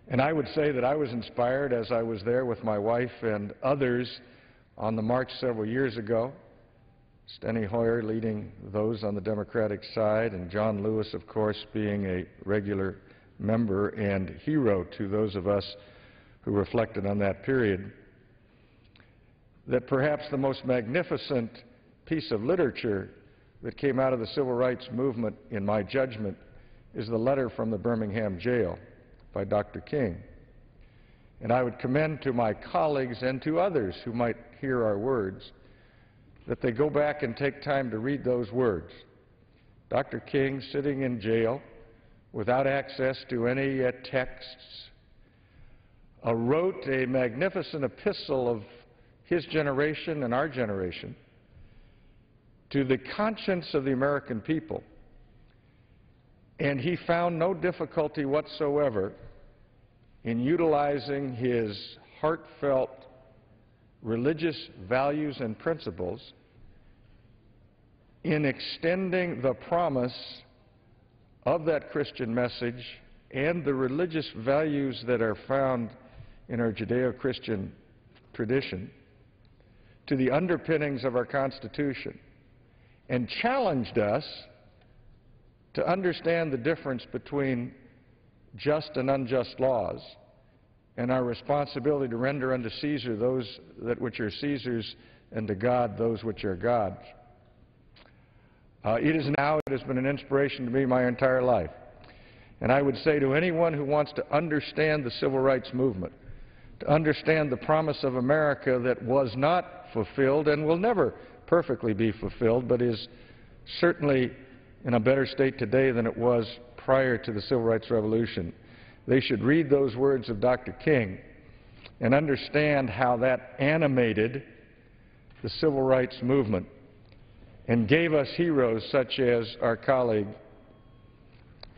S10: And I would say that I was inspired as I was there with my wife and others on the march several years ago. Steny Hoyer leading those on the Democratic side, and John Lewis, of course, being a regular member and hero to those of us who reflected on that period, that perhaps the most magnificent piece of literature that came out of the civil rights movement, in my judgment, is the letter from the Birmingham jail by Dr. King. And I would commend to my colleagues and to others who might hear our words that they go back and take time to read those words. Dr. King sitting in jail without access to any texts, wrote a magnificent epistle of his generation and our generation to the conscience of the American people. And he found no difficulty whatsoever in utilizing his heartfelt religious values and principles in extending the promise of that Christian message and the religious values that are found in our Judeo-Christian tradition to the underpinnings of our Constitution, and challenged us to understand the difference between just and unjust laws and our responsibility to render unto Caesar those that which are Caesar's and to God those which are God's. It has been an inspiration to me my entire life. And I would say to anyone who wants to understand the civil rights movement, to understand the promise of America that was not fulfilled and will never perfectly be fulfilled, but is certainly in a better state today than it was prior to the Civil Rights Revolution, they should read those words of Dr. King and understand how that animated the civil rights movement and gave us heroes such as our colleague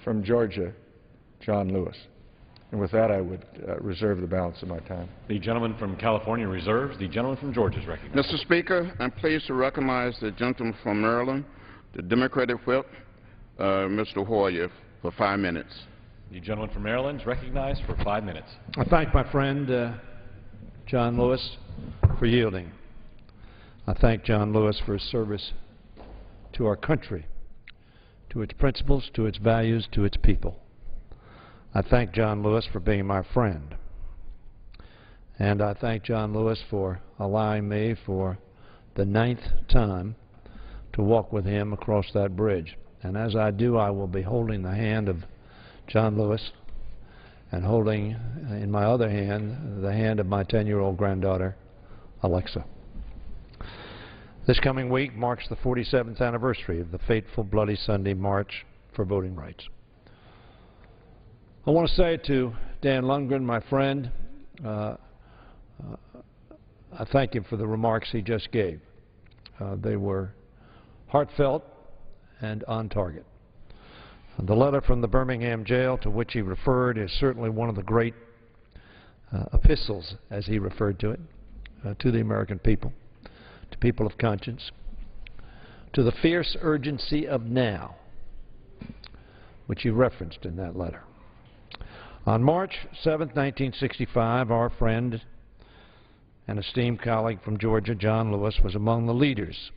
S10: from Georgia, John Lewis. And with that, I would reserve the balance of my time.
S3: The gentleman from California reserves. The gentleman from Georgia is recognized.
S11: Mr. Speaker, I'm pleased to recognize the gentleman from Maryland, the Democratic Whip, Mr. Hoyer, for 5 minutes.
S3: The gentleman from Maryland is recognized for 5 minutes.
S16: I thank my friend John Lewis for yielding. I thank John Lewis for his service to our country, to its principles, to its values, to its people. I thank John Lewis for being my friend. And I thank John Lewis for allowing me for the 9th time to walk with him across that bridge. And as I do, I will be holding the hand of John Lewis and holding in my other hand the hand of my 10-year-old granddaughter, Alexa. This coming week marks the 47th anniversary of the fateful Bloody Sunday March for voting rights. I want to say to Dan Lundgren, my friend, I thank him for the remarks he just gave. They were heartfelt and on target. The letter from the Birmingham jail to which he referred is certainly one of the great epistles, as he referred to it, to the American people, to people of conscience, to the fierce urgency of now, which he referenced in that letter. On March 7, 1965, our friend and esteemed colleague from Georgia, John Lewis, was among the leaders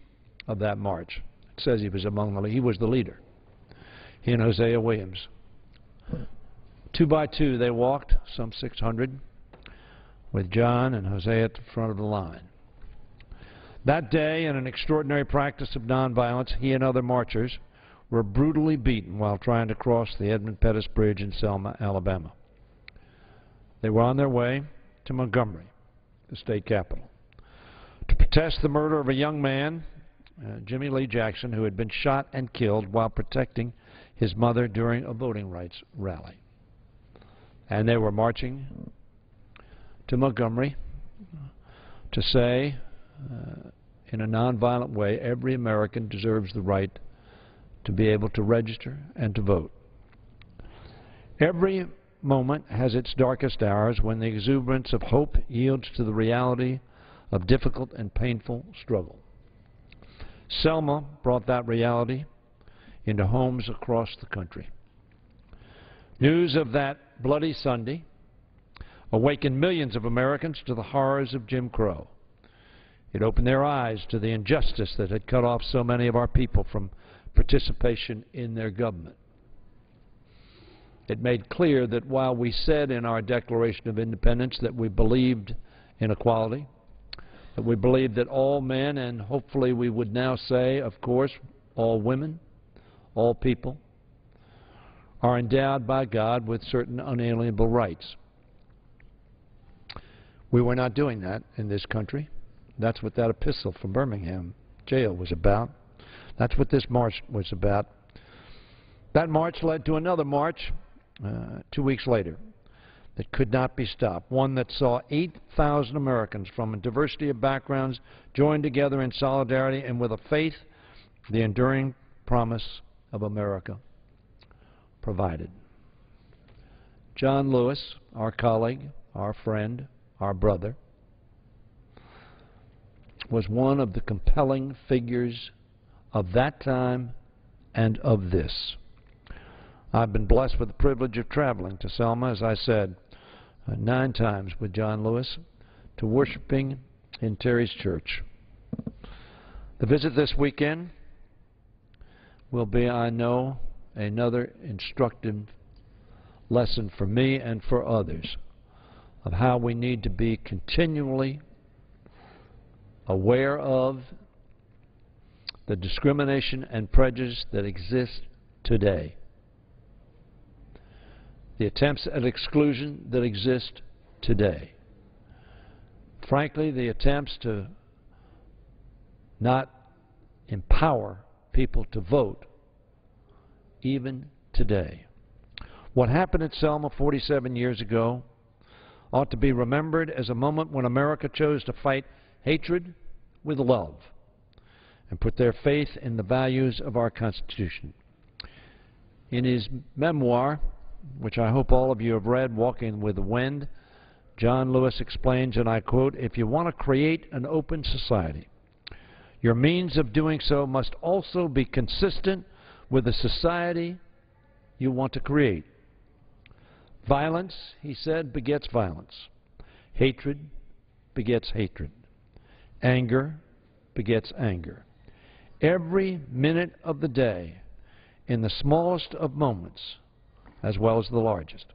S16: of that march. It says he was among the he was the leader. He and Hosea Williams. 2 by 2 they walked, some 600, with John and Hosea at the front of the line. That day, in an extraordinary practice of nonviolence, he and other marchers were brutally beaten while trying to cross the Edmund Pettus Bridge in Selma, Alabama. They were on their way to Montgomery, the state capital, to protest the murder of a young man, Jimmy Lee Jackson, who had been shot and killed while protecting his mother during a voting rights rally. And they were marching to Montgomery to say, in a nonviolent way, every American deserves the right to be able to register and to vote. Every moment has its darkest hours when the exuberance of hope yields to the reality of difficult and painful struggle. Selma brought that reality into homes across the country. News of that bloody Sunday awakened millions of Americans to the horrors of Jim Crow. It opened their eyes to the injustice that had cut off so many of our people from participation in their government. It made clear that while we said in our Declaration of Independence that we believed in equality, that we believed that all men, and hopefully we would now say, of course, all women, all people, are endowed by God with certain unalienable rights. We were not doing that in this country. That's what that epistle from Birmingham jail was about. That's what this march was about. That march led to another march 2 weeks later. that could not be stopped, one that saw 8,000 Americans from a diversity of backgrounds join together in solidarity and with a faith the enduring promise of America provided. John Lewis, our colleague, our friend, our brother, was one of the compelling figures of that time and of this. I've been blessed with the privilege of traveling to Selma, as I said, 9 times with John Lewis, to worshiping in Terry's church. The visit this weekend will be, I know, another instructive lesson for me and for others of how we need to be continually aware of the discrimination and prejudice that exists today, the attempts at exclusion that exist today, frankly, the attempts to not empower people to vote even today. What happened at Selma 47 years ago ought to be remembered as a moment when America chose to fight hatred with love and put their faith in the values of our Constitution. In his memoir, which I hope all of you have read, Walking with the Wind, John Lewis explains, and I quote, "If you want to create an open society, your means of doing so must also be consistent with the society you want to create. Violence," he said, "begets violence. Hatred begets hatred. Anger begets anger. Every minute of the day, in the smallest of moments, as well as the largest,